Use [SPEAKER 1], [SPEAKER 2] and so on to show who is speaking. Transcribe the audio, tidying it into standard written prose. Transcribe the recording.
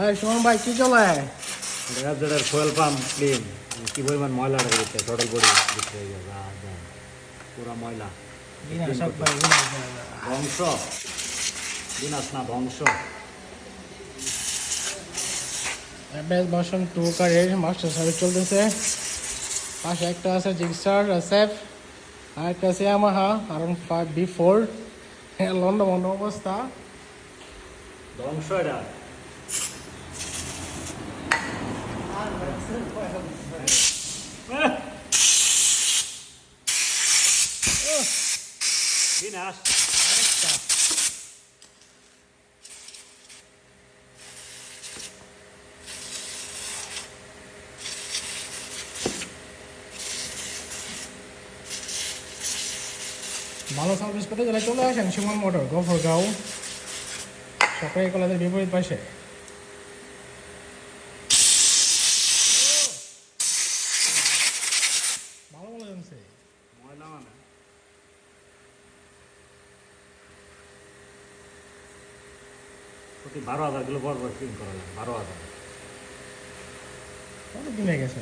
[SPEAKER 1] হ্যাঁ সুমন ভাই কি চলে?
[SPEAKER 2] এফজেডের ফুয়েল পাম্প ক্লিন। কি পরিমাণ ময়লা রয়েছে, টোটাল বডি পুরা ময়লা ধ্বংস। বিনাশ না ধ্বংস।
[SPEAKER 1] এমএস ভার্সন 2 কারের মাস্টার সার্ভিস চলতেছে। পাশে একটা আছে জিক্সার এসএফ, আর একটা আছে ইয়ামাহা R15 B4। লন্ডন অবস্থা,
[SPEAKER 2] ধ্বংস এটা। বিনাশ।
[SPEAKER 1] ভালো সার্ভিস পেতে গেলে চলে আসেন সুমন মোটর, গফরগাঁও, সরকারি কলেজের বিপরীত পাশে। ভালো ভালো জানছে
[SPEAKER 2] ময়লা মানে প্রতি 12,000 কিলো পর ক্লিন করা লাগে। 12,000
[SPEAKER 1] অনেক দিন হয়ে গেছে।